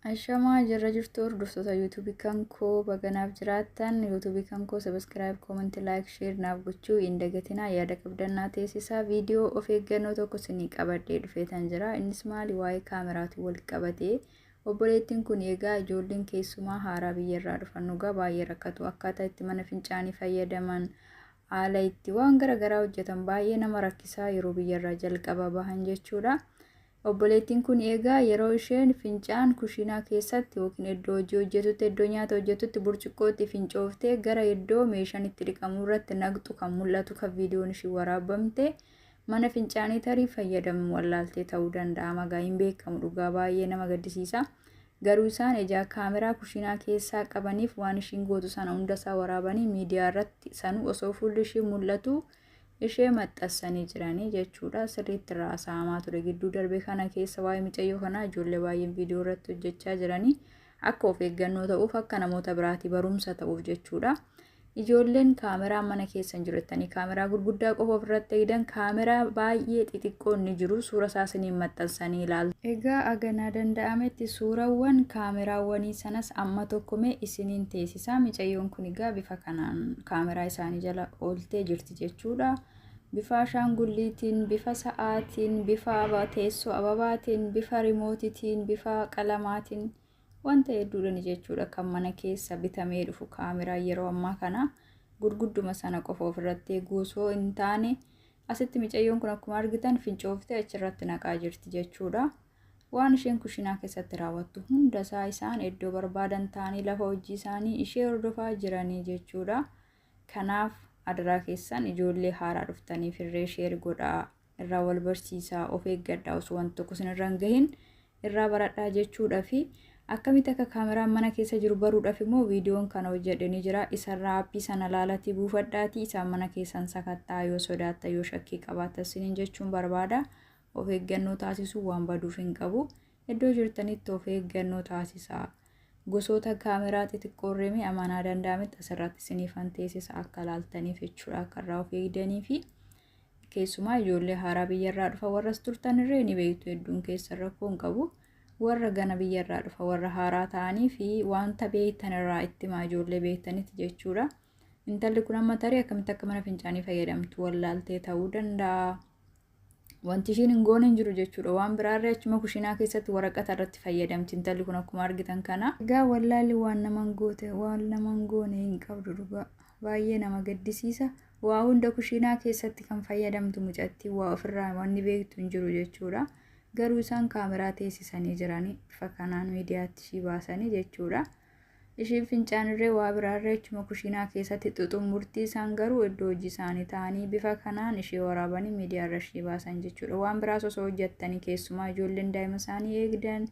Ashamaa jirra jirtu hordoftoota YouTube kan koo baganaaf jiraattan YouTube kan koo subscribe, comment, like, share naaf gochuu hin dagatinaa. Yaada qabdannaa teessisaa viidiyoo of eeggannoo tokko isinii qabadhee dhufeetan jira. Innis maali waa'ee kaameraatiin wal qabatee obboleettiin kun egaa ijoolleen keessumaa haaraa biyyarraa dhufan dhugaa baay'ee rakkatu. Akkaataa itti mana fincaanii fayyadaman haala itti waan garaagaraa hojjetan baay'ee nama rakkisaa yeroo biyyarraa jalqaba bahan jechuudha. Obboleettiin kun egaa yeroo isheen fincaan kushiinaa keessatti yookiin iddoo hojii hojjetutti iddoo nyaata hojjetutti burcuqqootti fincooftee gara iddoo meeshaan itti dhiqamu irratti naqxu kan mul'atu kan viidiyoon ishii waraabamte mana fincaanii tarii fayyadamu wallaaltee ta'uu danda'a. Magaa hin beekamu dhugaa baay'ee nama gaddisiisa. Garuu isaan ijaa kaameraa kushiinaa keessaa qabaniif waan ishiin gootu sana hundasaa waraabanii miidiyaa irratti sanuu osoo fuulli ishii mul'atu ishee maxxansanii jiranii jechuudha. Sirriitti raasaamaa ture gidduu darbee kana keessa waa'ee mucayyoo kanaa ijoollee baay'een viidiyoo irratti hojjechaa jiranii akka of eeggannoo ta'uuf akka namoota biraatii barumsa ta'uuf jechuudha. Ijoolleen kaameraa mana keessa hin jirettanii kaameraa gurguddaa qofa ofirratti eegdan kaameraa baay'ee xixiqqoo ni jiru suura isaaniin maxxansanii ilaalu. Egaa aganaa danda'ametti suurawwan kaameraawwanii sanas amma tokkomee isiniin teessisaa. Mucayyoon kun egaa bifa kanaan kaameraa isaanii jala ooltee jirti jechuudha. Bifa ashaangulliitiin, bifa sa'aatiin, bifa teessoo ababaatiin, bifa rimootiitiin, bifa qalamaatiin wanta hedduudhaan jechuudha kan mana keessa bitamee dhufu kaameraa yeroo ammaa kana gurgudduma sana qofa ofirratti guusoo hin taane asitti mucayyoon kun akkuma argitan fincooftee achirratti naqaa jirti jechuudha. Waan isheen kushiinaa keessatti raawwattu hundasaa isaan iddoo barbaadan ta'anii lafa hojii isaanii ishee hordofaa jiranii jechuudha. Kanaaf adaraa keessan ijoollee haaraa dhuftanii firree sheer godhaa irraa wal barsiisaa of eeggadhaa osoo wanti tokko isinirra hin gahin irraa baradhaa jechuudha. Fi akkamitti akka kaameraan mana keessa jiru baruudhaaf immoo viidiyoon kana hojjedhanii jira. Isarraa aappii sana laalatii buufadhaatii isaan mana keessan sakattaa yoo sodaatta yoo shakkii qabaattan isiniin jechuun barbaada. Of eeggannoo taasisuu waan baduuf hin qabu. Iddoo jirtanitti of eeggannoo taasisaa. Gosoota kaameraa xixiqqoorree amanaa danda'ametti asirratti isiniifan teessisa akka ilaaltaniif jechuudha. Akka irraa of eegdanii fi keessumaa ijoollee haaraa biyyarraa dhufa warras turtan irree ni beektu hedduun keessa rakkoo hin qabu. Warra gana biyyarraa dhufa warra haaraa ta'anii fi wanta beektan irraa itti himaa ijoollee beektanitti jechuudha. Intalli kun amma tarii akkamitti akka mana fincaanii fayyadamtu wallaaltee ta'uu danda'a. Wanti ishiin hin goone hin jiru jechuudha. Waan biraarree achuma kushiinaa keessatti waraqata irratti fayyadamti intalli kun akkuma argitan kana. Egaa wallaalli waan naman goote waan naman goone hin qabdu dhugaa baay'ee nama gaddisiisa. Waa hunda kushiinaa keessatti kan fayyadamtu mucattii waa ofirraa wanni beektu hin jiru jechuudha. Garuu isaan kaameraa teessisanii jiranii bifa kanaan miidiyaatti ishii baasanii jechuudha. Ishiin fincaanirree waa biraarree achuma kushiinaa keessatti xuxumurtii isaan garuu iddoo hojii isaanii ta'anii bifa kanaan ishee waraabanii miidiyaarra ishii baasan jechuudha. Waan biraas osoo hojjettanii keessumaa ijoolleen daa'ima isaanii eegdan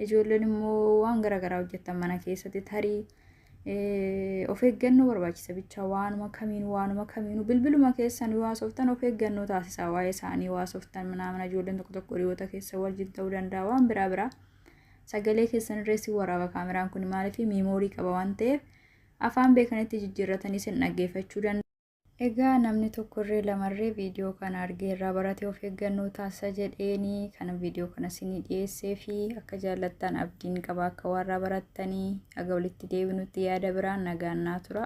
ijoolleen immoo waan garaagaraa hojjettan mana keessatti tarii of eeggannoo barbaachisa bicha waanuma kamiinuu bilbiluma keessan yoo haasoftan of eeggannoo taasisaa waa'ee isaanii yoo haasoftan mana ijoolleen tokko tokko dhiyoota keessa wajjin ta'uu danda'a waan biraa sagalee keessan irreessi waraaba kaameraan kun maaliif meemoorii qaba waan ta'eef afaan beekanitti jijjiirratanii isin dhaggeeffachuu danda'a. Egaa namni tokkorree lamarree viidiyoo kana argee irraa baratee of eeggannoo taasisa jedheeni kana viidiyoo kana isinii dhiyeessee fi akka jaallattan abdiin qaba akka warraa barattanii aga walitti deebinutti yaada biraan nagaan naa tura.